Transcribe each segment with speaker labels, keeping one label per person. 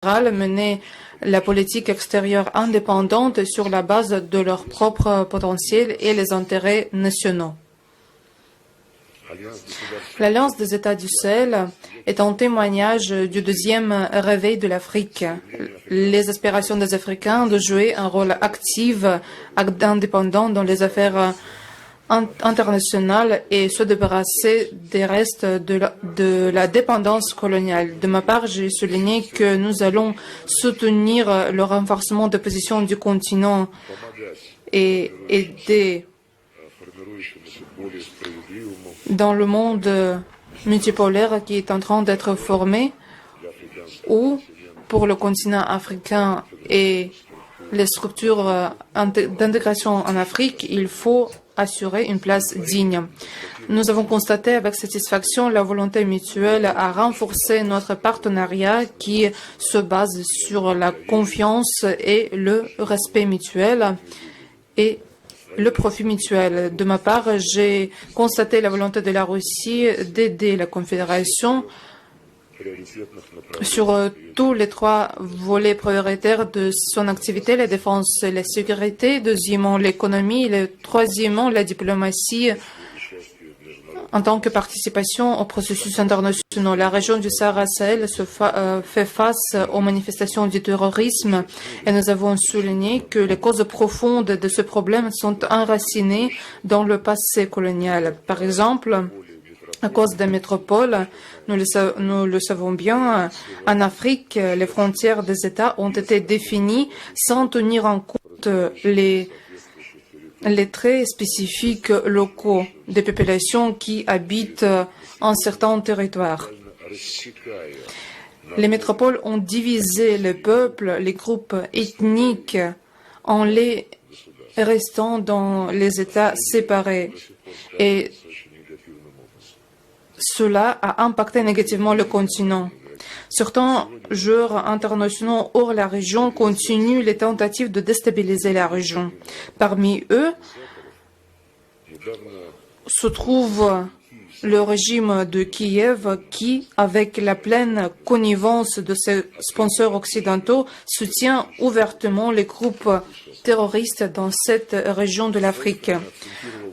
Speaker 1: mener la politique extérieure indépendante sur la base de leur propre potentiel et les intérêts nationaux. L'Alliance des États du Sahel est un témoignage du deuxième réveil de l'Afrique. Les aspirations des Africains de jouer un rôle actif, indépendant dans les affaires internationales et se débarrasser des restes de la dépendance coloniale. De ma part, j'ai souligné que nous allons soutenir le renforcement des positions du continent et aider dans le monde multipolaire qui est en train d'être formé, ou pour le continent africain et les structures d'intégration en Afrique, il faut assurer une place digne. Nous avons constaté avec satisfaction la volonté mutuelle à renforcer notre partenariat qui se base sur la confiance et le respect mutuel et le profit mutuel. De ma part, j'ai constaté la volonté de la Russie d'aider la Confédération sur tous les trois volets prioritaires de son activité, la défense et la sécurité, deuxièmement l'économie, et troisièmement la diplomatie en tant que participation aux processus internationaux. La région du Sahara-Sahel fait face aux manifestations du terrorisme et nous avons souligné que les causes profondes de ce problème sont enracinées dans le passé colonial. Par exemple, à cause des métropoles, nous le savons bien, en Afrique, les frontières des États ont été définies sans tenir en compte les traits spécifiques locaux des populations qui habitent en certains territoires. Les métropoles ont divisé les peuples, les groupes ethniques, en les restant dans les États séparés. Et cela a impacté négativement le continent. Certains joueurs internationaux hors la région continuent les tentatives de déstabiliser la région. Parmi eux se trouve le régime de Kiev qui, avec la pleine connivence de ses sponsors occidentaux, soutient ouvertement les groupes terroristes dans cette région de l'Afrique.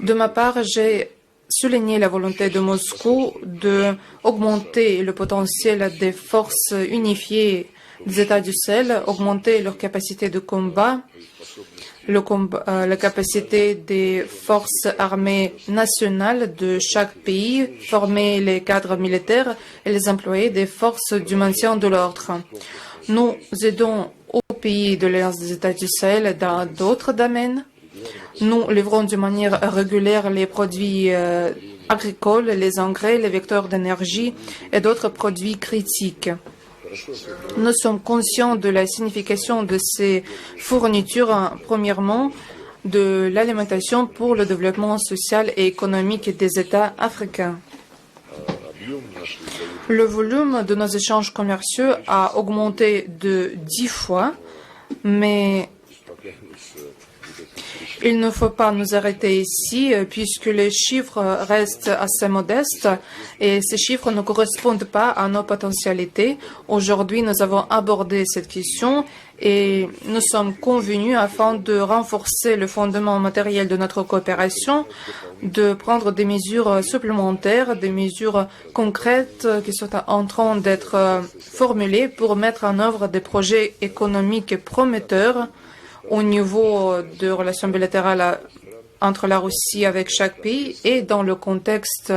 Speaker 1: De ma part, j'ai souligner la volonté de Moscou d'augmenter le potentiel des forces unifiées des États du Sahel, augmenter leur capacité de combat, la capacité des forces armées nationales de chaque pays, former les cadres militaires et les employés des forces du maintien de l'ordre. Nous aidons aux pays de l'Alliance des États du Sahel dans d'autres domaines. Nous livrons de manière régulière les produits agricoles, les engrais, les vecteurs d'énergie et d'autres produits critiques. Nous sommes conscients de la signification de ces fournitures, premièrement, de l'alimentation pour le développement social et économique des États africains. Le volume de nos échanges commerciaux a augmenté de 10 fois, mais il ne faut pas nous arrêter ici puisque les chiffres restent assez modestes et ces chiffres ne correspondent pas à nos potentialités. Aujourd'hui, nous avons abordé cette question et nous sommes convenus afin de renforcer le fondement matériel de notre coopération, de prendre des mesures supplémentaires, des mesures concrètes qui sont en train d'être formulées pour mettre en œuvre des projets économiques prometteurs au niveau de relations bilatérales entre la Russie avec chaque pays et dans le contexte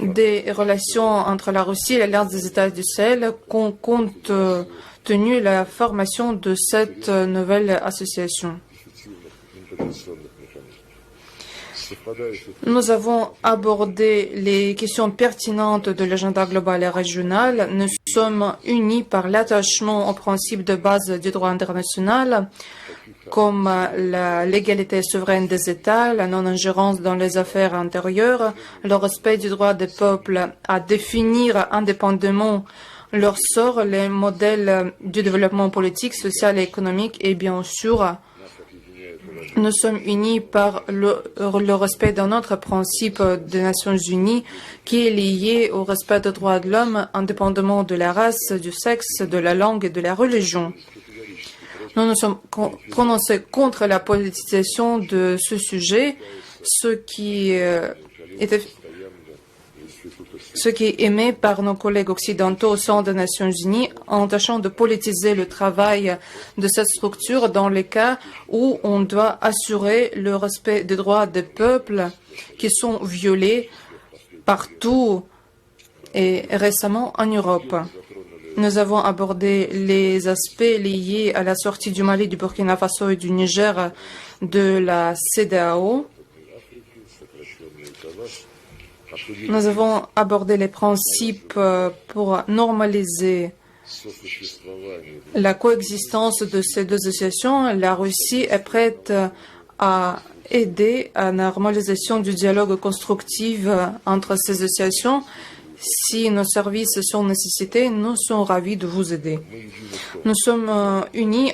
Speaker 1: des relations entre la Russie et l'Alliance des États du Sahel, compte tenu de la formation de cette nouvelle association. Nous avons abordé les questions pertinentes de l'agenda global et régional. Nous sommes unis par l'attachement aux principes de base du droit international, comme la légalité souveraine des États, la non-ingérence dans les affaires intérieures, le respect du droit des peuples à définir indépendamment leur sort, les modèles du développement politique, social et économique, et bien sûr Nous sommes unis par le respect d'un autre principe des Nations Unies qui est lié au respect des droits de l'homme indépendamment de la race, du sexe, de la langue et de la religion. Nous nous sommes prononcés contre la politisation de ce sujet, ce qui est aimé par nos collègues occidentaux au sein des Nations Unies en tâchant de politiser le travail de cette structure dans les cas où on doit assurer le respect des droits des peuples qui sont violés partout et récemment en Europe. Nous avons abordé les aspects liés à la sortie du Mali, du Burkina Faso et du Niger de la CEDEAO. Nous avons abordé les principes pour normaliser la coexistence de ces deux associations. La Russie est prête à aider à la normalisation du dialogue constructif entre ces associations. Si nos services sont nécessités, nous sommes ravis de vous aider. Nous sommes unis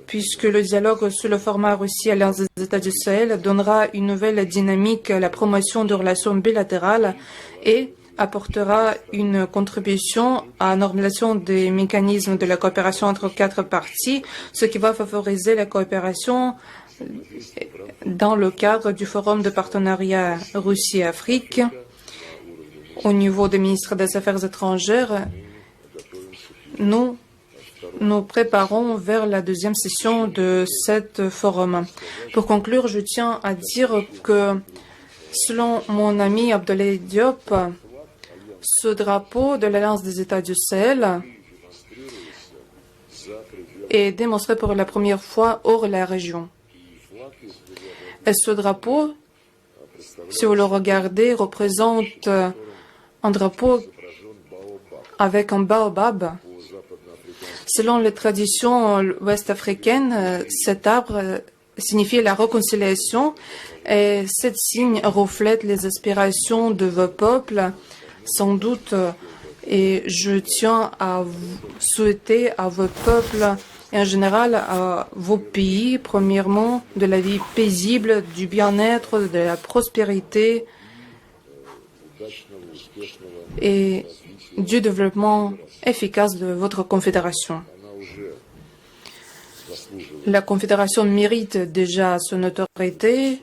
Speaker 1: puisque le dialogue sur le format Russie-Alliance des États du Sahel donnera une nouvelle dynamique à la promotion de relations bilatérales et apportera une contribution à la normalisation des mécanismes de la coopération entre quatre parties, ce qui va favoriser la coopération dans le cadre du Forum de partenariat Russie-Afrique. Au niveau des ministres des Affaires étrangères, nous préparons vers la deuxième session de cet forum. Pour conclure, je tiens à dire que, selon mon ami Abdoulaye Diop, ce drapeau de l'Alliance des États du Sahel est démontré pour la première fois hors la région. Et ce drapeau, si vous le regardez, représente un drapeau avec un baobab. Selon les traditions ouest-africaines, cet arbre signifie la réconciliation et ce signe reflète les aspirations de vos peuples, sans doute. Et je tiens à souhaiter à vos peuples et en général à vos pays, premièrement, de la vie paisible, du bien-être, de la prospérité et du développement efficace de votre confédération. La confédération mérite déjà son autorité,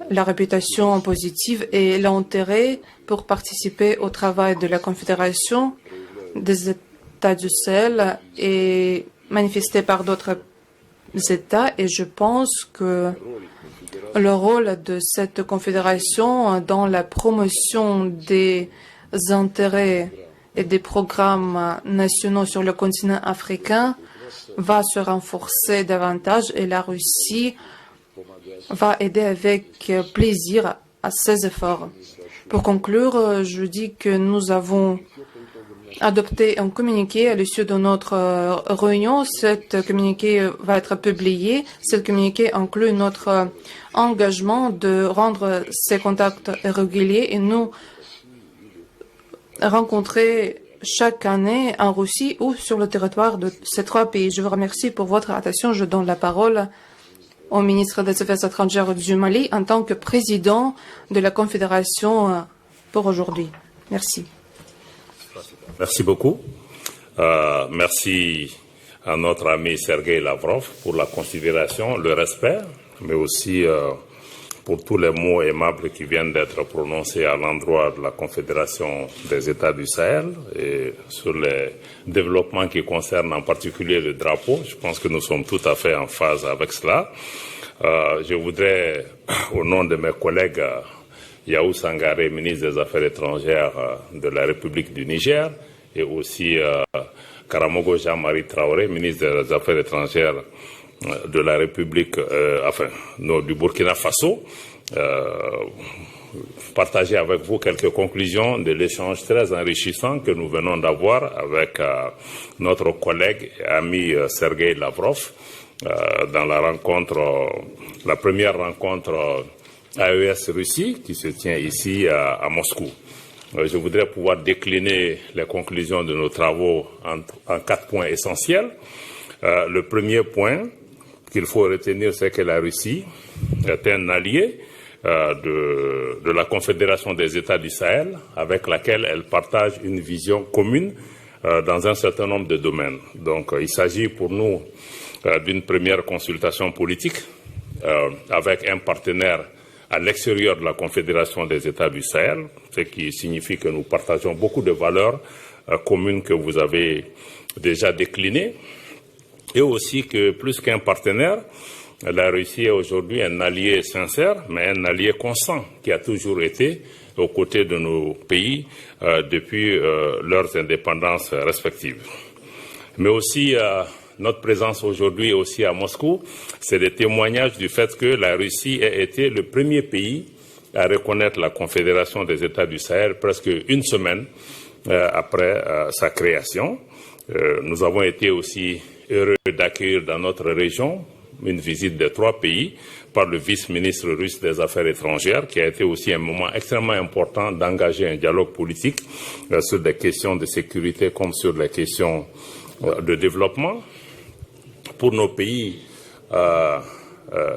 Speaker 1: la réputation positive et l'intérêt pour participer au travail de la confédération des États du Sahel est manifesté par d'autres États et je pense que le rôle de cette confédération dans la promotion des intérêts et des programmes nationaux sur le continent africain va se renforcer davantage et la Russie va aider avec plaisir à ces efforts. Pour conclure, je dis que nous avons adopté un communiqué à l'issue de notre réunion. Cet communiqué va être publié. Ce communiqué inclut notre engagement de rendre ces contacts réguliers et nous rencontrer chaque année en Russie ou sur le territoire de ces trois pays. Je vous remercie pour votre attention. Je donne la parole au ministre des Affaires étrangères du Mali en tant que président de la Confédération pour aujourd'hui. Merci.
Speaker 2: Merci beaucoup. Merci à notre ami Sergueï Lavrov pour la considération, le respect, mais aussi pour tous les mots aimables qui viennent d'être prononcés à l'endroit de la Confédération des États du Sahel et sur les développements qui concernent en particulier le drapeau. Je pense que nous sommes tout à fait en phase avec cela. Je voudrais, au nom de mes collègues Yahou Sangaré, ministre des Affaires étrangères de la République du Niger, et aussi Karamogo Jean-Marie Traoré, ministre des Affaires étrangères de la République, du Burkina Faso, partager avec vous quelques conclusions de l'échange très enrichissant que nous venons d'avoir avec notre collègue et ami Sergueï Lavrov dans la première rencontre AES Russie qui se tient ici à Moscou. Je voudrais pouvoir décliner les conclusions de nos travaux en 4 points essentiels. Le premier point, qu'il faut retenir, c'est que la Russie est un allié de la Confédération des États du Sahel, avec laquelle elle partage une vision commune dans un certain nombre de domaines. Donc il s'agit pour nous d'une première consultation politique avec un partenaire à l'extérieur de la Confédération des États du Sahel, ce qui signifie que nous partageons beaucoup de valeurs communes que vous avez déjà déclinées, et aussi que plus qu'un partenaire, la Russie est aujourd'hui un allié sincère, mais un allié constant qui a toujours été aux côtés de nos pays depuis leurs indépendances respectives. Mais aussi notre présence aujourd'hui aussi à Moscou, c'est le témoignage du fait que la Russie a été le premier pays à reconnaître la Confédération des États du Sahel presque une semaine après sa création. Nous avons été aussi heureux d'accueillir dans notre région une visite de 3 pays par le vice-ministre russe des Affaires étrangères, qui a été aussi un moment extrêmement important d'engager un dialogue politique sur des questions de sécurité comme sur les questions de développement. Pour nos pays,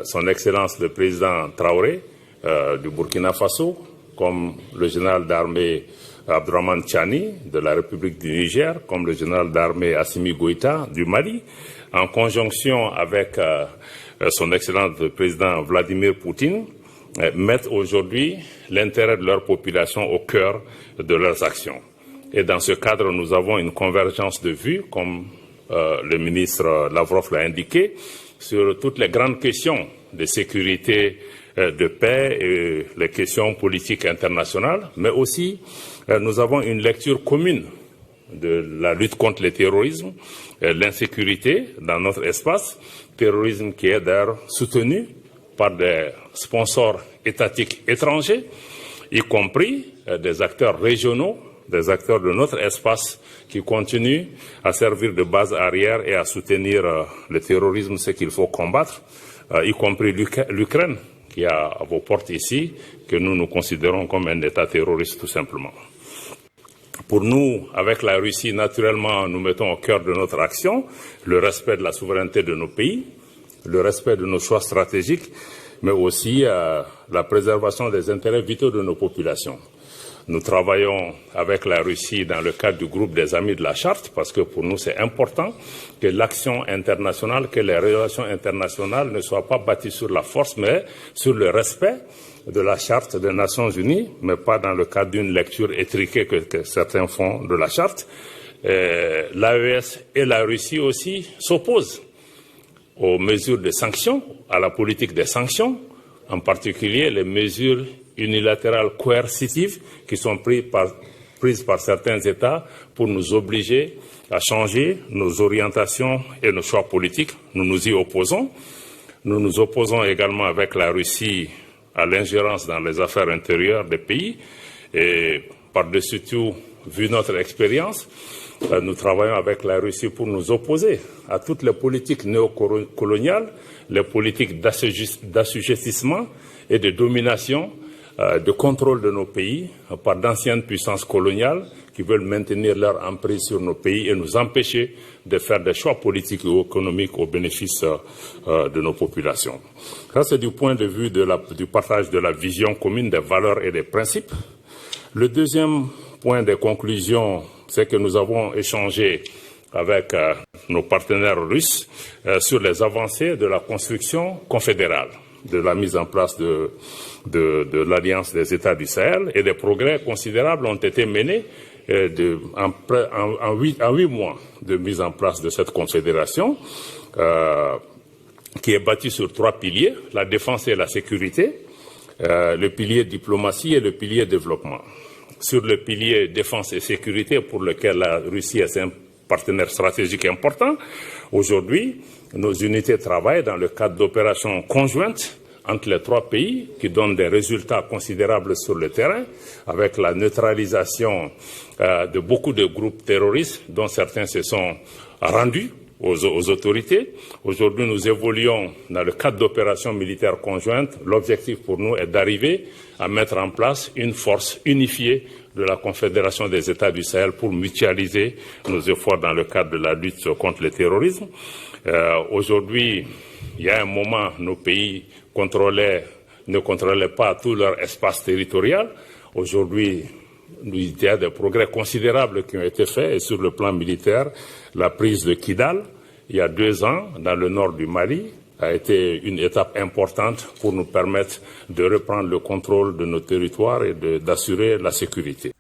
Speaker 2: son Excellence le président Traoré du Burkina Faso, comme le général d'armée Abdourahmane Tchani de la République du Niger, comme le général d'armée Assimi Goïta du Mali, en conjonction avec son Excellence le président Vladimir Poutine, mettent aujourd'hui l'intérêt de leur population au cœur de leurs actions. Et dans ce cadre, nous avons une convergence de vues, comme le ministre Lavrov l'a indiqué, sur toutes les grandes questions de sécurité, de paix et les questions politiques internationales, mais aussi nous avons une lecture commune de la lutte contre le terrorisme, l'insécurité dans notre espace, terrorisme qui est d'ailleurs soutenu par des sponsors étatiques étrangers, y compris des acteurs régionaux, des acteurs de notre espace qui continuent à servir de base arrière et à soutenir le terrorisme, ce qu'il faut combattre, y compris l'Ukraine, qui est à vos portes ici, que nous considérons comme un État terroriste tout simplement. Pour nous, avec la Russie, naturellement, nous mettons au cœur de notre action le respect de la souveraineté de nos pays, le respect de nos choix stratégiques, mais aussi la préservation des intérêts vitaux de nos populations. Nous travaillons avec la Russie dans le cadre du groupe des Amis de la Charte, parce que pour nous, c'est important que l'action internationale, que les relations internationales ne soient pas bâties sur la force, mais sur le respect de la Charte des Nations Unies, mais pas dans le cadre d'une lecture étriquée que certains font de la Charte. L'AES et la Russie aussi s'opposent aux mesures de sanctions, à la politique des sanctions, en particulier les mesures unilatérales coercitives qui sont prises par certains États pour nous obliger à changer nos orientations et nos choix politiques. Nous nous y opposons. Nous nous opposons également avec la Russie à l'ingérence dans les affaires intérieures des pays. Et par-dessus tout, vu notre expérience, nous travaillons avec la Russie pour nous opposer à toutes les politiques néocoloniales, les politiques d'assujettissement et de domination, de contrôle de nos pays par d'anciennes puissances coloniales qui veulent maintenir leur emprise sur nos pays et nous empêcher de faire des choix politiques et économiques au bénéfice de nos populations. Ça, c'est du point de vue du partage de la vision commune des valeurs et des principes. Le deuxième point de conclusion, c'est que nous avons échangé avec nos partenaires russes sur les avancées de la construction confédérale, de la mise en place de l'Alliance des États du Sahel, et des progrès considérables ont été menés en 8 mois de mise en place de cette confédération qui est bâtie sur 3 piliers, la défense et la sécurité, le pilier diplomatie et le pilier développement. Sur le pilier défense et sécurité, pour lequel la Russie est un partenaire stratégique important, aujourd'hui, nos unités travaillent dans le cadre d'opérations conjointes entre les 3 pays qui donnent des résultats considérables sur le terrain, avec la neutralisation de beaucoup de groupes terroristes dont certains se sont rendus aux autorités. Aujourd'hui, nous évoluons dans le cadre d'opérations militaires conjointes. L'objectif pour nous est d'arriver à mettre en place une force unifiée de la Confédération des États du Sahel pour mutualiser nos efforts dans le cadre de la lutte contre le terrorisme. Aujourd'hui, il y a un moment, nos pays ne contrôlaient pas tout leur espace territorial. Aujourd'hui, il y a des progrès considérables qui ont été faits. Et sur le plan militaire, la prise de Kidal, il y a 2 ans, dans le nord du Mali, a été une étape importante pour nous permettre de reprendre le contrôle de nos territoires et d'assurer la sécurité.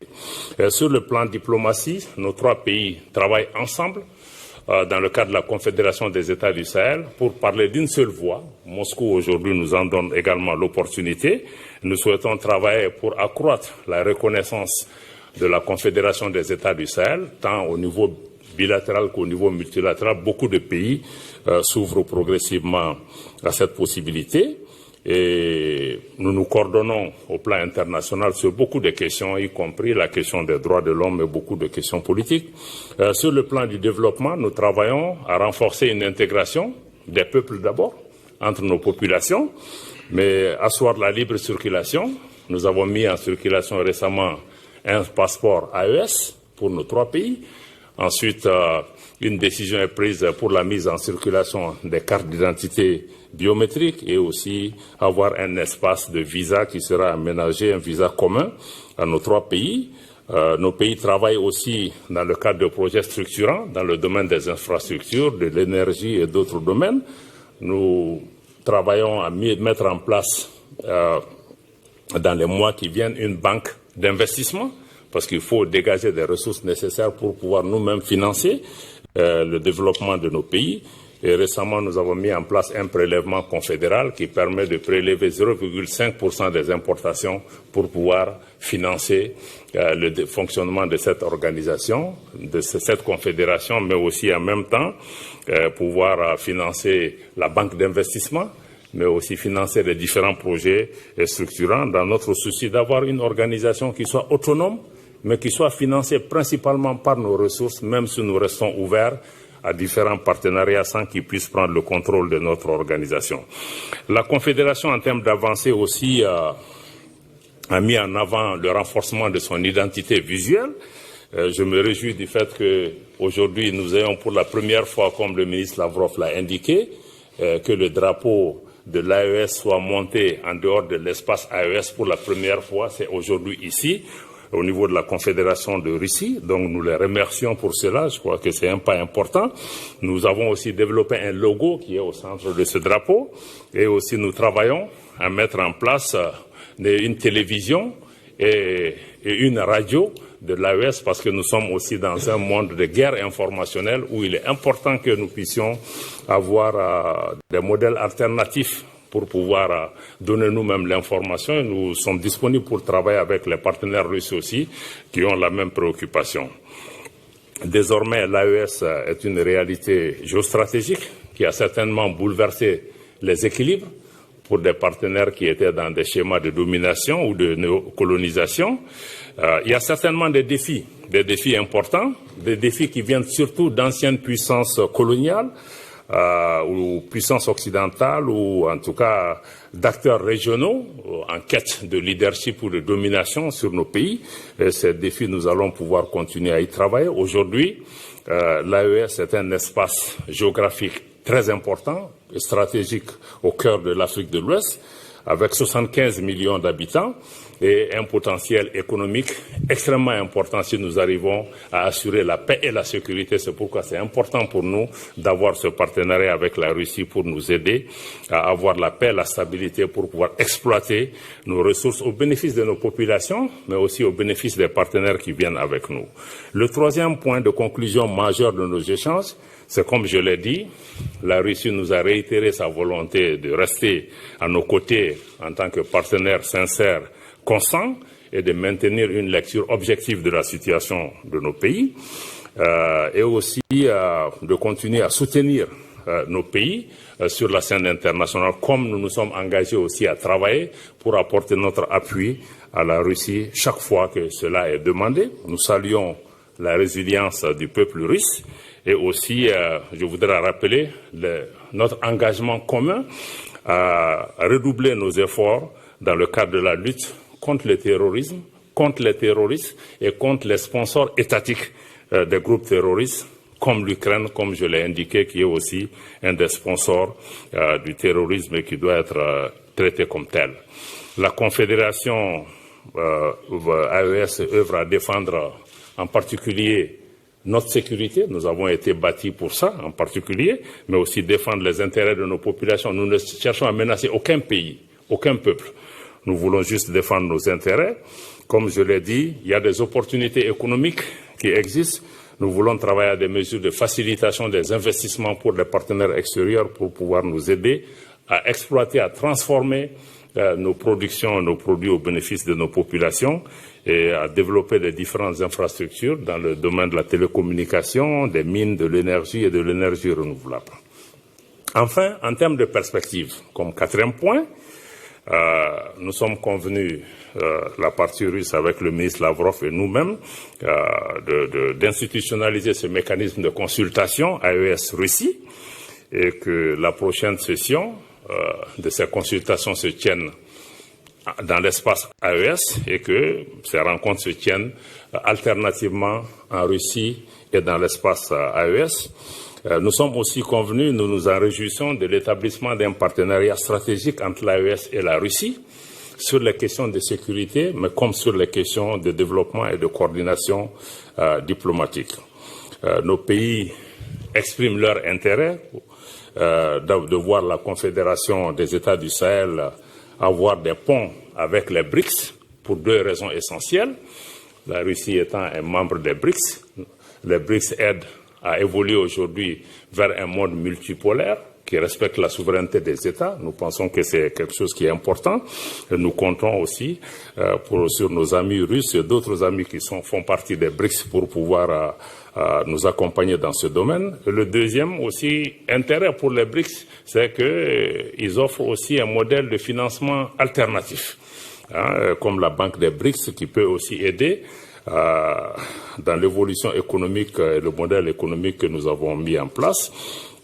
Speaker 2: Sur le plan diplomatie, nos 3 pays travaillent ensemble dans le cadre de la Confédération des États du Sahel pour parler d'une seule voix. Moscou aujourd'hui nous en donne également l'opportunité. Nous souhaitons travailler pour accroître la reconnaissance de la Confédération des États du Sahel, tant au niveau bilatéral qu'au niveau multilatéral. Beaucoup de pays s'ouvrent progressivement à cette possibilité. Et nous nous coordonnons au plan international sur beaucoup de questions, y compris la question des droits de l'homme et beaucoup de questions politiques. Sur le plan du développement, nous travaillons à renforcer une intégration des peuples d'abord, entre nos populations, mais asseoir la libre circulation. Nous avons mis en circulation récemment un passeport AES pour nos 3 pays. Ensuite, une décision est prise pour la mise en circulation des cartes d'identité biométriques et aussi avoir un espace de visa qui sera aménagé, un visa commun à nos 3 pays. Nos pays travaillent aussi dans le cadre de projets structurants dans le domaine des infrastructures, de l'énergie et d'autres domaines. Nous travaillons à mettre en place dans les mois qui viennent une banque d'investissement parce qu'il faut dégager des ressources nécessaires pour pouvoir nous-mêmes financer le développement de nos pays. Et récemment, nous avons mis en place un prélèvement confédéral qui permet de prélever 0,5% des importations pour pouvoir financer le fonctionnement de cette organisation, de cette confédération, mais aussi en même temps pouvoir financer la banque d'investissement, mais aussi financer les différents projets structurants dans notre souci d'avoir une organisation qui soit autonome, mais qui soit financée principalement par nos ressources, même si nous restons ouverts à différents partenariats sans qu'ils puissent prendre le contrôle de notre organisation. La Confédération, en termes d'avancée aussi, a mis en avant le renforcement de son identité visuelle. Je me réjouis du fait qu'aujourd'hui, nous ayons pour la première fois, comme le ministre Lavrov l'a indiqué, que le drapeau de l'AES soit monté en dehors de l'espace AES pour la première fois. C'est aujourd'hui ici, au niveau de la Confédération de Russie. Donc nous les remercions pour cela. Je crois que c'est un pas important. Nous avons aussi développé un logo qui est au centre de ce drapeau. Et aussi nous travaillons à mettre en place une télévision et une radio de l'AES parce que nous sommes aussi dans un monde de guerre informationnelle où il est important que nous puissions avoir des modèles alternatifs pour pouvoir donner nous-mêmes l'information. Nous sommes disponibles pour travailler avec les partenaires russes aussi qui ont la même préoccupation. Désormais, l'AES est une réalité géostratégique qui a certainement bouleversé les équilibres pour des partenaires qui étaient dans des schémas de domination ou de néocolonisation. Il y a certainement des défis importants, des défis qui viennent surtout d'anciennes puissances coloniales, ou puissances occidentales ou en tout cas d'acteurs régionaux en quête de leadership ou de domination sur nos pays. Et ces défis, nous allons pouvoir continuer à y travailler. Aujourd'hui, l'AES est un espace géographique très important et stratégique au cœur de l'Afrique de l'Ouest, avec 75 millions d'habitants et un potentiel économique extrêmement important si nous arrivons à assurer la paix et la sécurité. C'est pourquoi c'est important pour nous d'avoir ce partenariat avec la Russie pour nous aider à avoir la paix, la stabilité pour pouvoir exploiter nos ressources au bénéfice de nos populations, mais aussi au bénéfice des partenaires qui viennent avec nous. Le 3e point de conclusion majeur de nos échanges, c'est comme je l'ai dit, la Russie nous a réitéré sa volonté de rester à nos côtés en tant que partenaire sincère, constant, et de maintenir une lecture objective de la situation de nos pays, et aussi de continuer à soutenir nos pays sur la scène internationale, comme nous nous sommes engagés aussi à travailler pour apporter notre appui à la Russie chaque fois que cela est demandé. Nous saluons la résilience du peuple russe. Et aussi, je voudrais rappeler notre engagement commun à redoubler nos efforts dans le cadre de la lutte contre le terrorisme, contre les terroristes et contre les sponsors étatiques des groupes terroristes, comme l'Ukraine, comme je l'ai indiqué, qui est aussi un des sponsors du terrorisme et qui doit être traité comme tel. La Confédération AES œuvre à défendre en particulier notre sécurité. Nous avons été bâtis pour ça en particulier, mais aussi défendre les intérêts de nos populations. Nous ne cherchons à menacer aucun pays, aucun peuple. Nous voulons juste défendre nos intérêts. Comme je l'ai dit, il y a des opportunités économiques qui existent. Nous voulons travailler à des mesures de facilitation des investissements pour les partenaires extérieurs pour pouvoir nous aider à exploiter, à transformer nos productions, nos produits au bénéfice de nos populations et à développer les différentes infrastructures dans le domaine de la télécommunication, des mines, de l'énergie et de l'énergie renouvelable. Enfin, en termes de perspective, comme quatrième point, nous sommes convenus, la partie russe avec le ministre Lavrov et nous-mêmes, d'institutionnaliser ce mécanisme de consultation AES-Russie et que la prochaine session de ces consultations se tienne dans l'espace AES et que ces rencontres se tiennent alternativement en Russie et dans l'espace AES. Nous sommes aussi convenus, nous nous en réjouissons de l'établissement d'un partenariat stratégique entre l'AES et la Russie sur les questions de sécurité, mais comme sur les questions de développement et de coordination diplomatique. Nos pays expriment leur intérêt de voir la Confédération des États du Sahel avoir des ponts avec les BRICS pour deux raisons essentielles. La Russie étant un membre des BRICS, les BRICS aident à évoluer aujourd'hui vers un monde multipolaire qui respecte la souveraineté des États. Nous pensons que c'est quelque chose qui est important. Et nous comptons aussi sur nos amis russes et d'autres amis qui font partie des BRICS pour pouvoir nous accompagner dans ce domaine. Et le deuxième aussi intérêt pour les BRICS, c'est qu'ils offrent aussi un modèle de financement alternatif, comme la Banque des BRICS qui peut aussi aider dans l'évolution économique et le modèle économique que nous avons mis en place.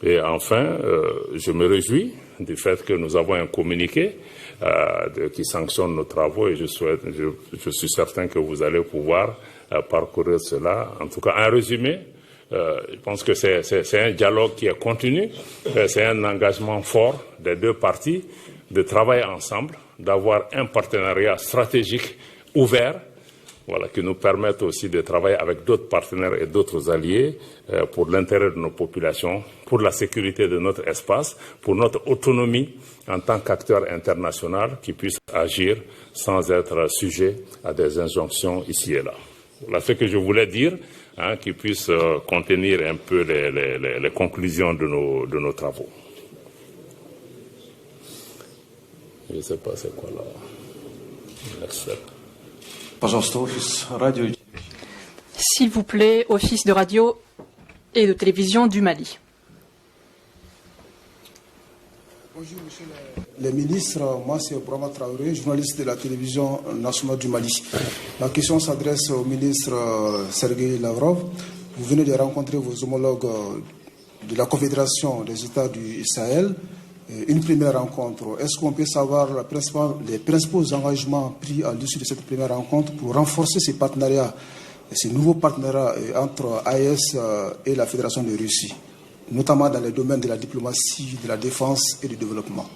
Speaker 2: Et enfin, je me réjouis du fait que nous avons un communiqué qui sanctionne nos travaux et je suis certain que vous allez pouvoir parcourir cela. En tout cas, en résumé, je pense que c'est un dialogue qui est continu, c'est un engagement fort des deux parties de travailler ensemble, d'avoir un partenariat stratégique ouvert, voilà, qui nous permettent aussi de travailler avec d'autres partenaires et d'autres alliés pour l'intérêt de nos populations, pour la sécurité de notre espace, pour notre autonomie en tant qu'acteur international qui puisse agir sans être sujet à des injonctions ici et là. Voilà ce que je voulais dire, qui puisse contenir un peu les conclusions de nos travaux. Je ne sais pas c'est quoi là. Next step.
Speaker 3: S'il vous plaît, Office de radio et de télévision du Mali.
Speaker 4: Bonjour, monsieur les ministres. Moi, c'est Brahma Traoré, journaliste de la télévision nationale du Mali. La question s'adresse au ministre Sergueï Lavrov. Vous venez de rencontrer vos homologues de la Confédération des États du Sahel. Une première rencontre. Est-ce qu'on peut savoir les principaux engagements pris à l'issue de cette première rencontre pour renforcer ces partenariats, ces nouveaux partenariats entre AES et la Fédération de Russie, notamment dans les domaines de la diplomatie, de la défense et du développement?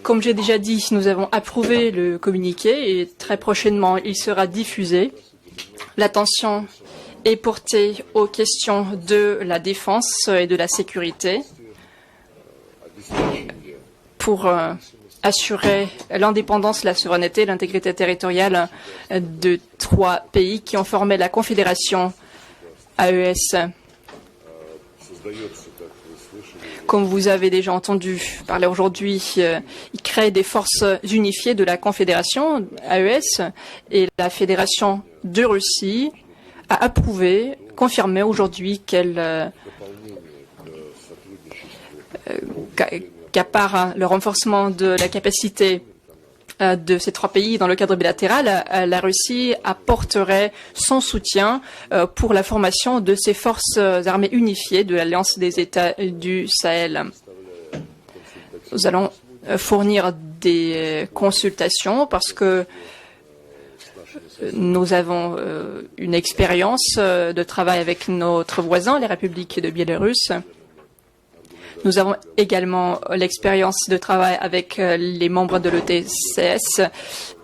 Speaker 3: Comme j'ai déjà dit, nous avons approuvé le communiqué et très prochainement il sera diffusé. L'attention est portée aux questions de la défense et de la sécurité pour assurer l'indépendance, la souveraineté et l'intégrité territoriale de trois pays qui ont formé la Confédération AES. Comme vous avez déjà entendu parler aujourd'hui, il crée des forces unifiées de la Confédération AES et la Fédération de Russie a approuvé, confirmé aujourd'hui qu'à part le renforcement de la capacité de ces trois pays dans le cadre bilatéral, la Russie apporterait son soutien pour la formation de ces forces armées unifiées de l'Alliance des États du Sahel. Nous allons fournir des consultations parce que Nous avons une expérience de travail avec notre voisin, les républiques de Biélorusse. Nous avons également l'expérience de travail avec les membres de l'ETCS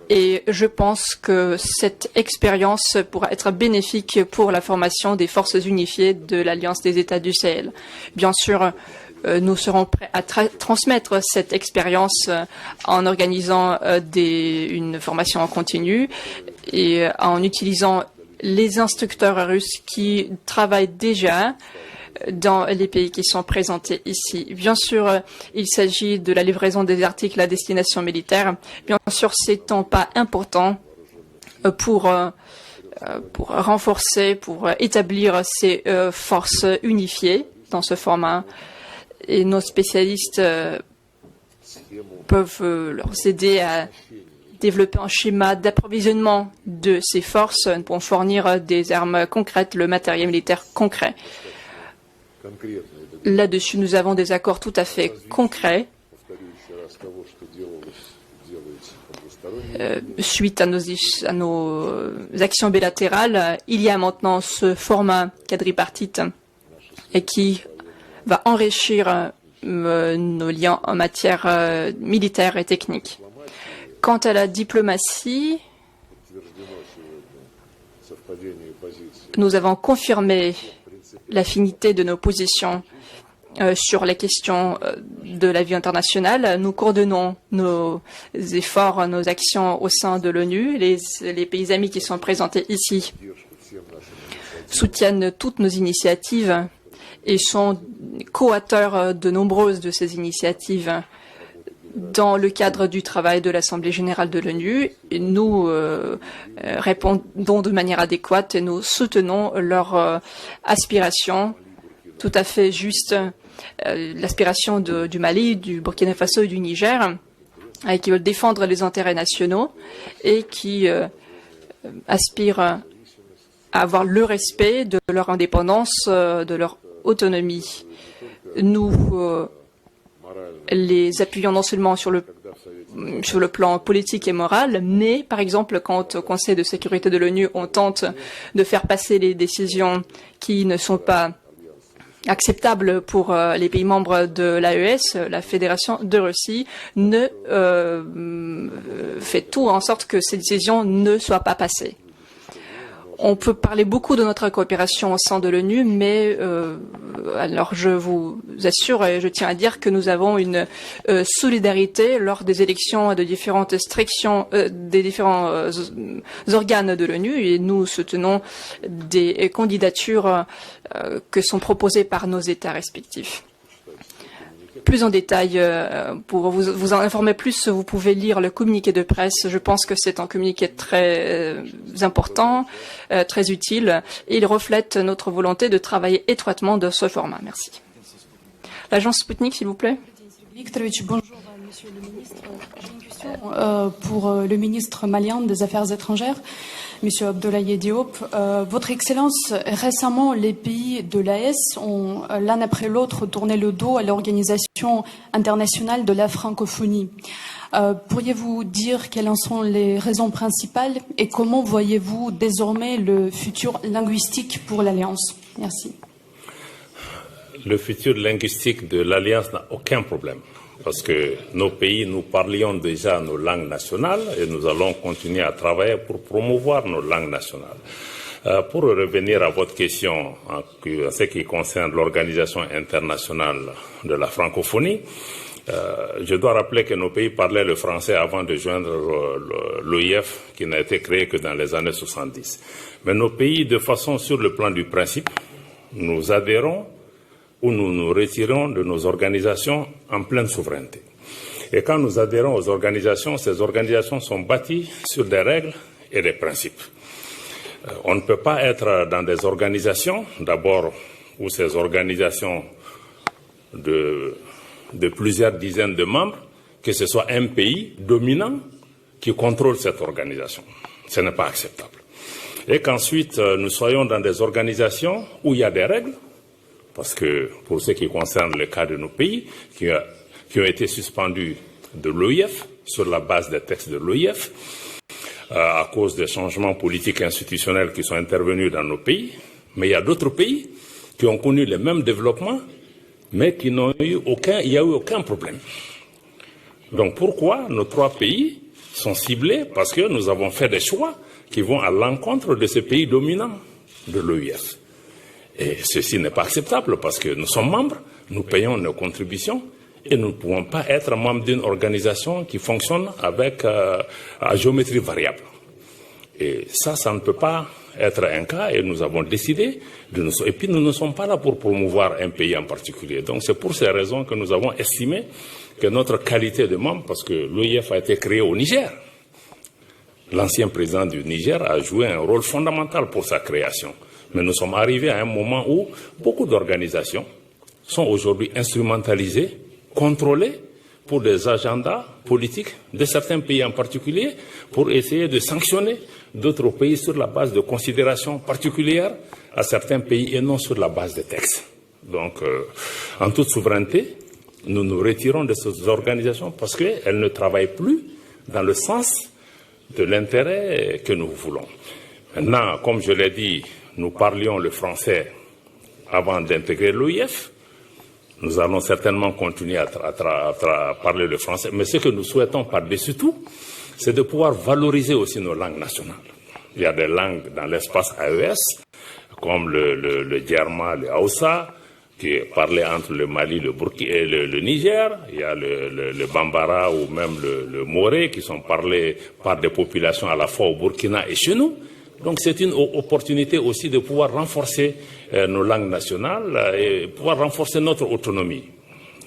Speaker 3: et je pense que cette expérience pourra être bénéfique pour la formation des forces unifiées de l'Alliance des États du Sahel. Bien sûr, nous serons prêts à transmettre cette expérience en organisant une formation en continu et en utilisant les instructeurs russes qui travaillent déjà dans les pays qui sont présentés ici. Bien sûr, il s'agit de la livraison des articles à destination militaire. Bien sûr, c'est un pas important pour renforcer, pour établir ces forces unifiées dans ce format. Et nos spécialistes peuvent leur aider à développer un schéma d'approvisionnement de ces forces pour fournir des armes concrètes, le matériel militaire concret. Là-dessus, nous avons des accords tout à fait concrets. Suite à nos actions bilatérales, il y a maintenant ce format quadripartite et qui va enrichir nos liens en matière militaire et technique. Quant à la diplomatie, nous avons confirmé l'affinité de nos positions sur les questions de la vie internationale. Nous coordonnons nos efforts, nos actions au sein de l'ONU. Les pays amis qui sont présentés ici soutiennent toutes nos initiatives et sont co-auteurs de nombreuses de ces initiatives dans le cadre du travail de l'Assemblée générale de l'ONU. Nous répondons de manière adéquate et nous soutenons leurs aspirations tout à fait justes, l'aspiration du Mali, du Burkina Faso et du Niger, qui veulent défendre les intérêts nationaux et qui aspirent à avoir le respect de leur indépendance, de leur autonomie. Nous les appuyons non seulement sur le plan politique et moral, mais par exemple quand au Conseil de sécurité de l'ONU on tente de faire passer les décisions qui ne sont pas acceptables pour les pays membres de l'AES, la Fédération de Russie ne fait tout en sorte que ces décisions ne soient pas passées. On peut parler beaucoup de notre coopération au sein de l'ONU, mais alors je vous assure et je tiens à dire que nous avons une solidarité lors des élections de différentes des différents organes de l'ONU et nous soutenons des candidatures que sont proposées par nos États respectifs. Plus en détail, pour vous en informer plus, vous pouvez lire le communiqué de presse. Je pense que c'est un communiqué très important, très utile, et il reflète notre volonté de travailler étroitement dans ce format. Merci. L'agence Sputnik, s'il vous plaît.
Speaker 5: Viktorovich, bonjour, monsieur le ministre. J'ai une question pour le ministre malien des Affaires étrangères, monsieur Abdoulaye Diop. Votre Excellence, récemment, les pays de l'AES ont l'un après l'autre tourné le dos à l'Organisation internationale de la francophonie. Pourriez-vous dire quelles en sont les raisons principales et comment voyez-vous désormais le futur linguistique pour l'Alliance? Merci.
Speaker 2: Le futur linguistique de l'Alliance n'a aucun problème. Parce que nos pays, nous parlions déjà nos langues nationales et nous allons continuer à travailler pour promouvoir nos langues nationales. Pour revenir à votre question en ce qui concerne l'Organisation internationale de la francophonie, je dois rappeler que nos pays parlaient le français avant de joindre l'OIF qui n'a été créé que dans les années 70. Mais nos pays, de façon sur le plan du principe, nous adhérons où nous nous retirons de nos organisations en pleine souveraineté. Et quand nous adhérons aux organisations, ces organisations sont bâties sur des règles et des principes. On ne peut pas être dans des organisations, d'abord, où ces organisations de plusieurs dizaines de membres, que ce soit un pays dominant qui contrôle cette organisation. Ce n'est pas acceptable. Et qu'ensuite, nous soyons dans des organisations où il y a des règles, parce que pour ce qui concerne le cas de nos pays, qui ont été suspendus de l'OIF sur la base des textes de l'OIF, à cause des changements politiques et institutionnels qui sont intervenus dans nos pays. Mais il y a d'autres pays qui ont connu les mêmes développements, mais qui n'ont eu il n'y a eu aucun problème. Donc pourquoi nos 3 pays sont ciblés? Parce que nous avons fait des choix qui vont à l'encontre de ces pays dominants de l'OIF. Et ceci n'est pas acceptable parce que nous sommes membres, nous payons nos contributions et nous ne pouvons pas être membres d'une organisation qui fonctionne avec à géométrie variable. Et ça ne peut pas être un cas et nous avons décidé et puis nous ne sommes pas là pour promouvoir un pays en particulier. Donc c'est pour ces raisons que nous avons estimé que notre qualité de membre, parce que l'OIF a été créé au Niger, l'ancien président du Niger a joué un rôle fondamental pour sa création. Mais nous sommes arrivés à un moment où beaucoup d'organisations sont aujourd'hui instrumentalisées, contrôlées pour des agendas politiques de certains pays en particulier, pour essayer de sanctionner d'autres pays sur la base de considérations particulières à certains pays et non sur la base des textes. Donc, en toute souveraineté, nous nous retirons de ces organisations parce qu'elles ne travaillent plus dans le sens de l'intérêt que nous voulons. Maintenant, comme je l'ai dit, nous parlions le français avant d'intégrer l'OIF. Nous allons certainement continuer à parler le français. Mais ce que nous souhaitons par-dessus tout, c'est de pouvoir valoriser aussi nos langues nationales. Il y a des langues dans l'espace AES, comme le Djerma, le Hausa, qui est parlé entre le Mali, le Burkina et le Niger. Il y a le Bambara ou même le Moré, qui sont parlés par des populations à la fois au Burkina et chez nous. Donc c'est une opportunité aussi de pouvoir renforcer nos langues nationales et pouvoir renforcer notre autonomie.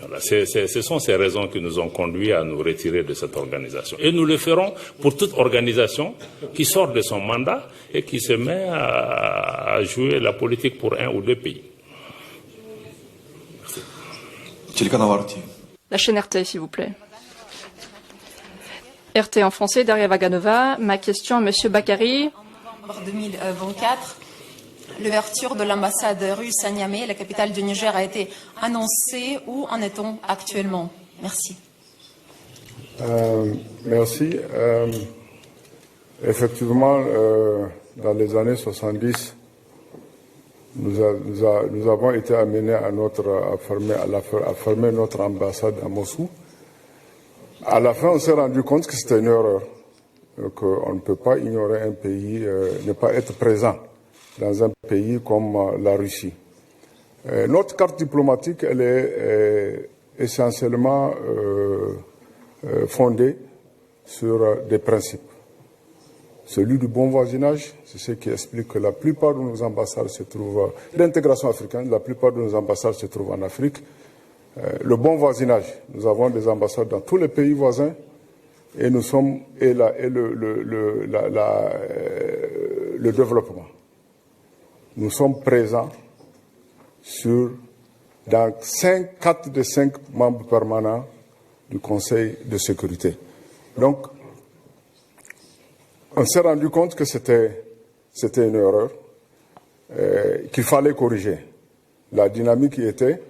Speaker 2: Voilà, ce sont ces raisons qui nous ont conduits à nous retirer de cette organisation. Et nous le ferons pour toute organisation qui sort de son mandat et qui se met à jouer la politique pour 1 ou 2 pays. Merci.
Speaker 3: La chaîne RT, s'il vous plaît. RT en français, Daria Vaganova. Ma question à M. Bakary.
Speaker 6: En 2024, l'ouverture de l'ambassade russe à Niamey, la capitale du Niger, a été annoncée. Où en est-on actuellement? Merci.
Speaker 7: Merci. Effectivement, dans les années 70, nous avons été amenés à fermer notre ambassade à Moscou. À la fin, on s'est rendu compte que c'était une erreur. Qu'on ne peut pas ignorer un pays, ne pas être présent dans un pays comme la Russie. Notre carte diplomatique, elle est essentiellement fondée sur des principes. Celui du bon voisinage, c'est ce qui explique que la plupart de nos ambassades se trouvent, l'intégration africaine, la plupart de nos ambassades se trouvent en Afrique. Le bon voisinage, nous avons des ambassades dans tous les pays voisins. Et nous sommes le développement. Nous sommes présents dans 4 des 5 membres permanents du Conseil de sécurité. Donc, on s'est rendu compte que c'était une erreur, qu'il fallait corriger. La dynamique y était,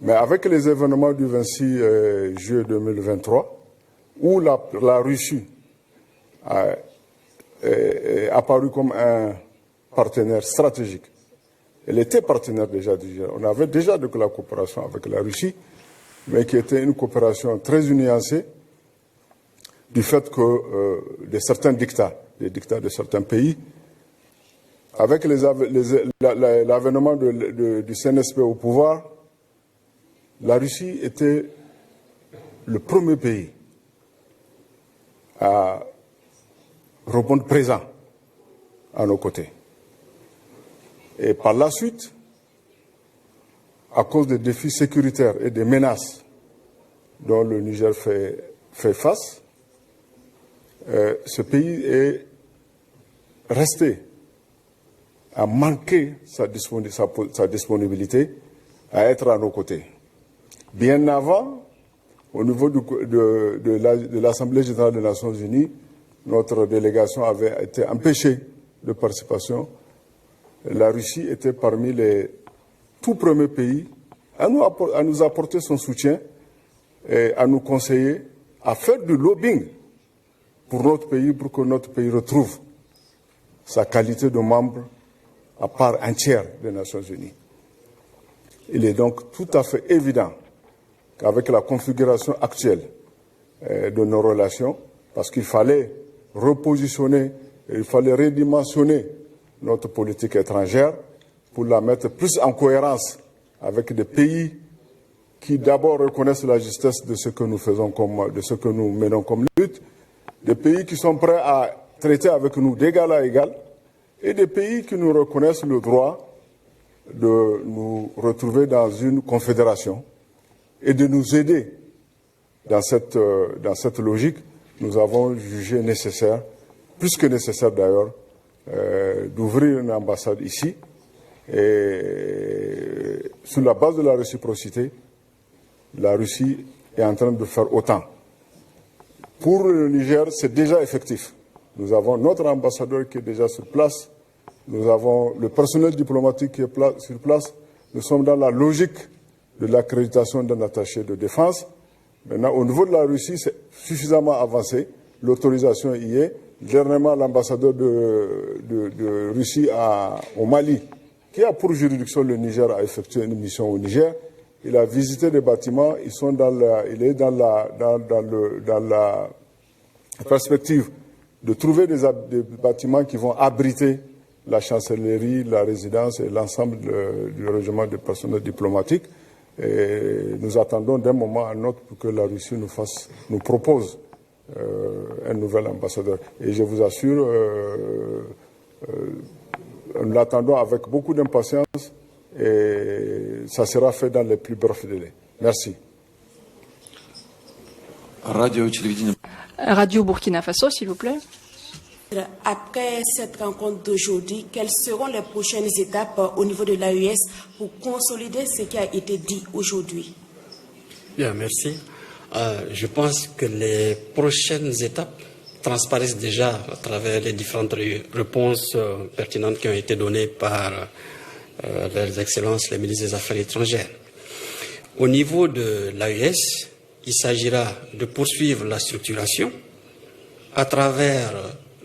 Speaker 7: mais avec les événements du 26 juillet 2023, où la Russie a apparu comme un partenaire stratégique. Elle était partenaire déjà du Niger. On avait déjà de la coopération avec la Russie, mais qui était une coopération très nuancée du fait que de certains dictats, les dictats de certains pays, avec l'avènement du CNSP au pouvoir, la Russie était le premier pays à répondre présent à nos côtés. Et par la suite, à cause des défis sécuritaires et des menaces dont le Niger fait face, ce pays est resté à manquer sa disponibilité à être à nos côtés. Bien avant, au niveau de l'Assemblée générale des Nations Unies, notre délégation avait été empêchée de participation. La Russie était parmi les tout premiers pays à nous apporter son soutien et à nous conseiller à faire du lobbying pour notre pays, pour que notre pays retrouve sa qualité de membre à part entière des Nations Unies. Il est donc tout à fait évident qu'avec la configuration actuelle de nos relations, parce qu'il fallait repositionner, il fallait redimensionner notre politique étrangère pour la mettre plus en cohérence avec des pays qui d'abord reconnaissent la justesse de ce que nous faisons de ce que nous menons comme lutte, des pays qui sont prêts à traiter avec nous d'égal à égal, et des pays qui nous reconnaissent le droit de nous retrouver dans une confédération et de nous aider dans cette logique. Nous avons jugé nécessaire, plus que nécessaire d'ailleurs, d'ouvrir une ambassade ici, et sur la base de la réciprocité, la Russie est en train de faire autant. Pour le Niger, c'est déjà effectif. Nous avons notre ambassadeur qui est déjà sur place. Nous avons le personnel diplomatique qui est sur place. Nous sommes dans la logique de l'accréditation d'un attaché de défense. Maintenant, au niveau de la Russie, c'est suffisamment avancé. L'autorisation y est. Dernièrement, l'ambassadeur de Russie au Mali, qui a pour juridiction le Niger, a effectué une mission au Niger. Il a visité des bâtiments. Il est dans la perspective de trouver des bâtiments qui vont abriter la chancellerie, la résidence et l'ensemble du régiment du personnel diplomatique. Et nous attendons d'un moment à un autre pour que la Russie nous propose un nouvel ambassadeur. Et je vous assure, nous l'attendons avec beaucoup d'impatience et ça sera fait dans les plus brefs délais. Merci.
Speaker 3: Radio Burkina Faso, s'il vous plaît.
Speaker 8: Après cette rencontre d'aujourd'hui, quelles seront les prochaines étapes au niveau de l'AES pour consolider ce qui a été dit aujourd'hui?
Speaker 9: Bien, merci. Je pense que les prochaines étapes transparaissent déjà à travers les différentes réponses pertinentes qui ont été données par leurs excellences, les ministres des Affaires étrangères. Au niveau de l'AES, il s'agira de poursuivre la structuration à travers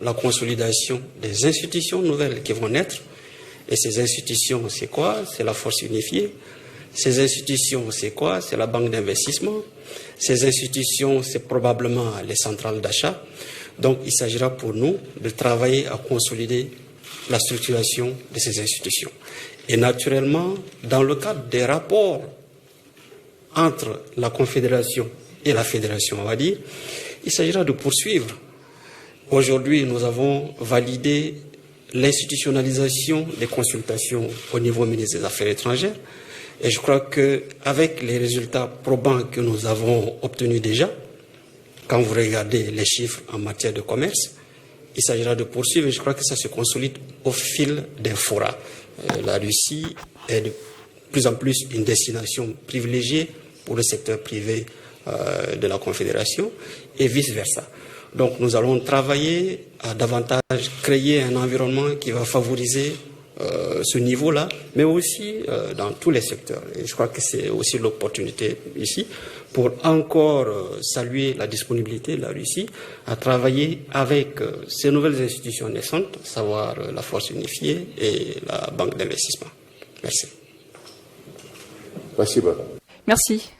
Speaker 9: la consolidation des institutions nouvelles qui vont naître. Et ces institutions, c'est quoi? C'est la force unifiée. Ces institutions, c'est quoi? C'est la banque d'investissement. Ces institutions, c'est probablement les centrales d'achat. Donc, il s'agira pour nous de travailler à consolider la structuration de ces institutions. Et naturellement, dans le cadre des rapports entre la Confédération et la Fédération, on va dire, il s'agira de poursuivre. Aujourd'hui, nous avons validé l'institutionnalisation des consultations au niveau ministre des Affaires étrangères. Et je crois qu'avec les résultats probants que nous avons obtenus déjà, quand vous regardez les chiffres en matière de commerce, il s'agira de poursuivre et je crois que ça se consolide au fil des forats. La Russie est de plus en plus une destination privilégiée pour le secteur privé de la Confédération et vice-versa. Donc nous allons travailler à davantage créer un environnement qui va favoriser ce niveau-là, mais aussi dans tous les secteurs. Et je crois que c'est aussi l'opportunité ici pour encore saluer la disponibilité de la Russie à travailler avec ces nouvelles institutions naissantes, à savoir la force unifiée et la banque d'investissement. Merci.
Speaker 3: Merci.